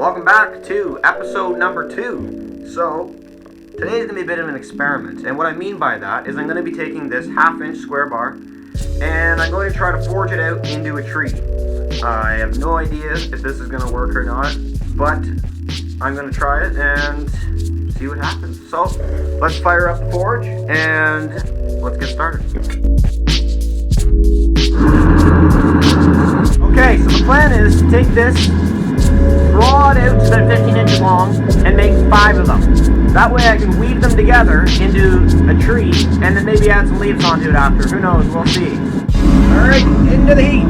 Welcome back to episode number 2. So, today's going to be a bit of an experiment, and what I mean by that is I'm going to be taking this half-inch square bar, and I'm going to try to forge it out into a tree. I have no idea if this is going to work or not, but I'm going to try it and see what happens. So, let's fire up the forge, and let's get started. Okay, so the plan is to take this, draw it out to about 15 inches long, and make 5 of them. That way I can weave them together into a tree, and then maybe add some leaves onto it after. Who knows? We'll see. Alright, into the heat.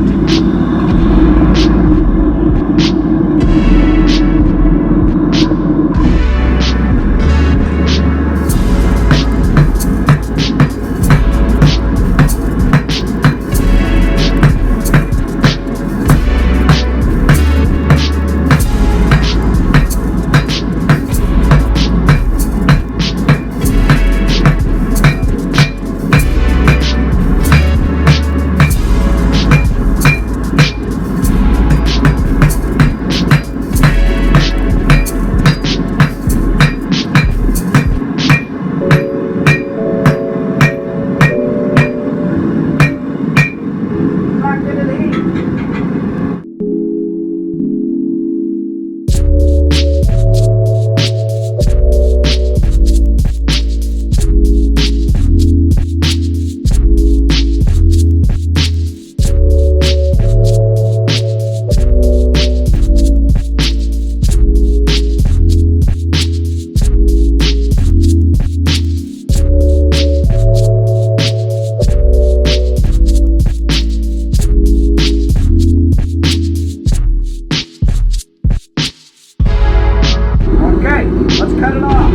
Let's cut it off.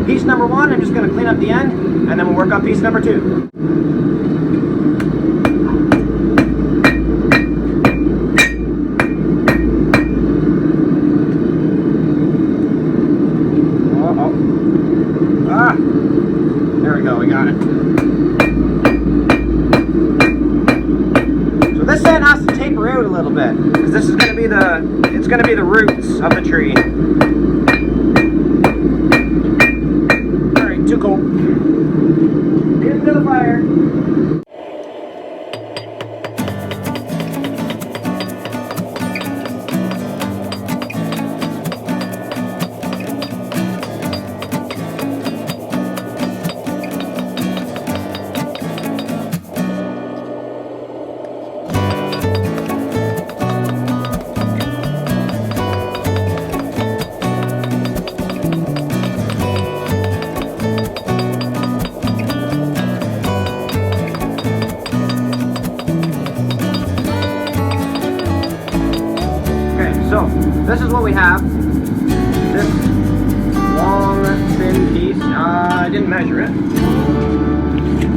Piece number 1, I'm just going to clean up the end, and then we'll work on piece number 2. There we go, we got it. So this end has to taper out a little bit, because this is going to be the roots of the tree. Too cold. Into the fire. So, this is what we have. This long, thin piece. I didn't measure it.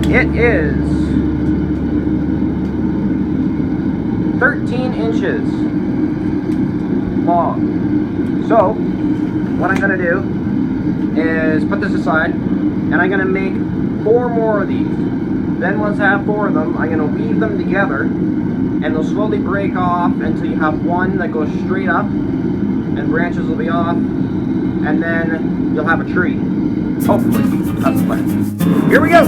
It is 13 inches long. So, what I'm going to do is put this aside, and I'm going to make 4 more of these. Then once I have 4 of them, I'm going to weave them together, and they'll slowly break off until you have one that goes straight up, and branches will be off, and then you'll have a tree. Hopefully, that's the plan. Here we go!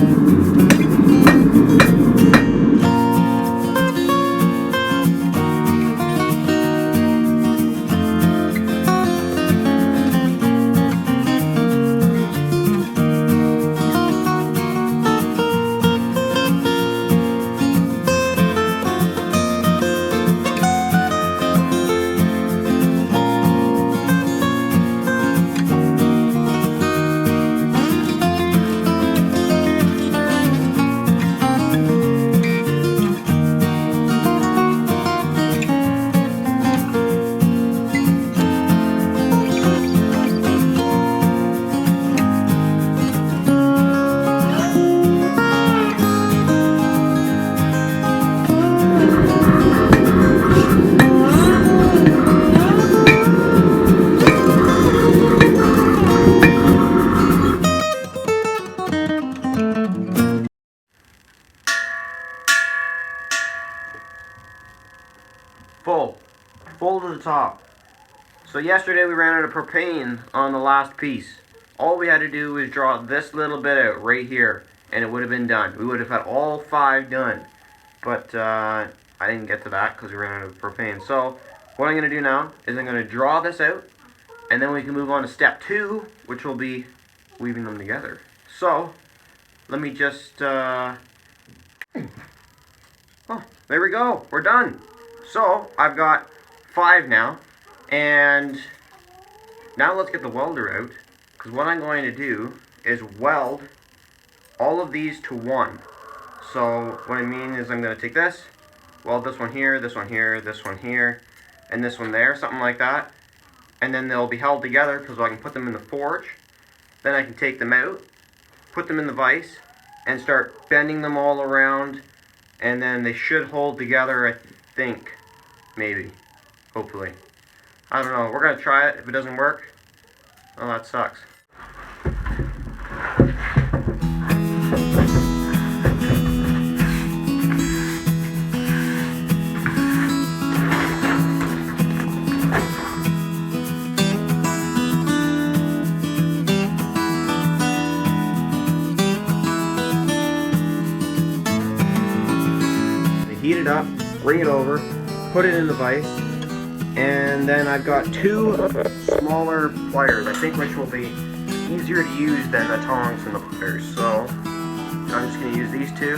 to the top. So yesterday we ran out of propane on the last piece. All we had to do was draw this little bit out right here, and it would have been done. We would have had all 5 done. But I didn't get to that because we ran out of propane. So what I'm going to do now is I'm going to draw this out, and then we can move on to step 2, which will be weaving them together. So let me just... oh, there we go. We're done. So I've got 5 now, and now let's get the welder out, because what I'm going to do is weld all of these to one. So what I mean is I'm going to take this, weld this one here, this one here, this one here, and this one there, something like that, and then they'll be held together because I can put them in the forge. Then I can take them out, put them in the vise, and start bending them all around, and then they should hold together, I think. Maybe. Hopefully. I don't know. We're going to try it. If it doesn't work, well, that sucks. Heat it up, bring it over, put it in the vise, and then I've got 2 smaller pliers, I think, which will be easier to use than the tongs and the pliers. So I'm just going to use these 2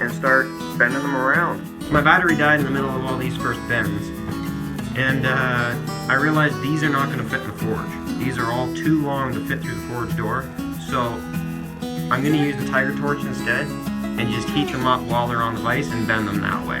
and start bending them around. My battery died in the middle of all these first bends, and I realized these are not going to fit in the forge. These are all too long to fit through the forge door, so I'm going to use the Tiger Torch instead and just heat them up while they're on the vise and bend them that way.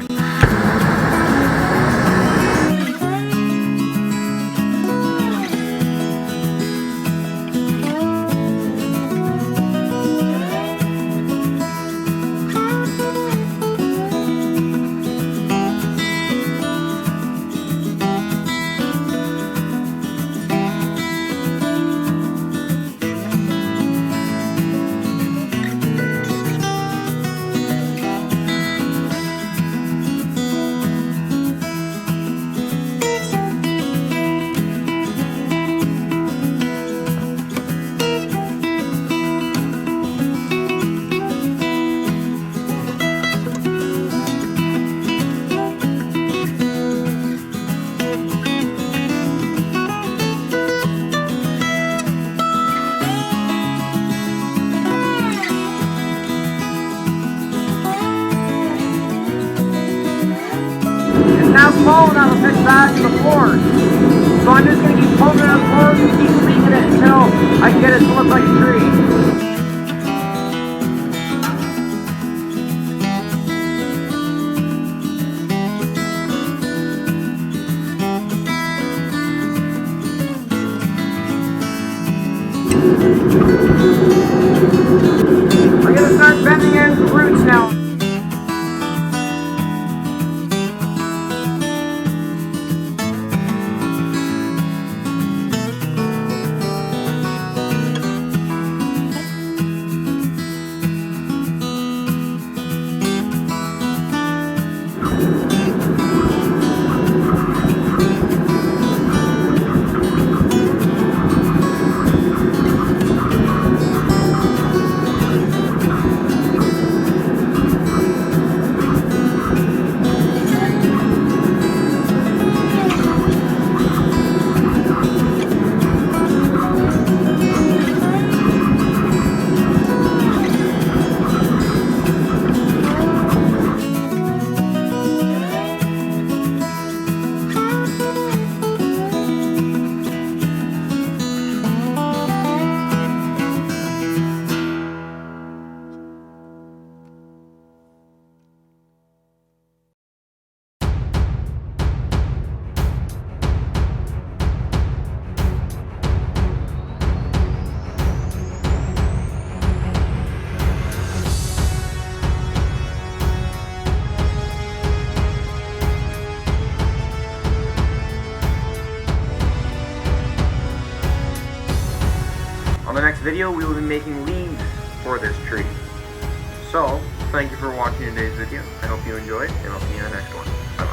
Now small enough to fit back to the forge. So I'm just going to keep poking it on the forge and keep tweaking it until I can get it to look like a tree. I'm going to start bending in the roots now. On the next video, we will be making leaves for this tree. So, thank you for watching today's video. I hope you enjoyed, and I'll see you in the next one. Bye.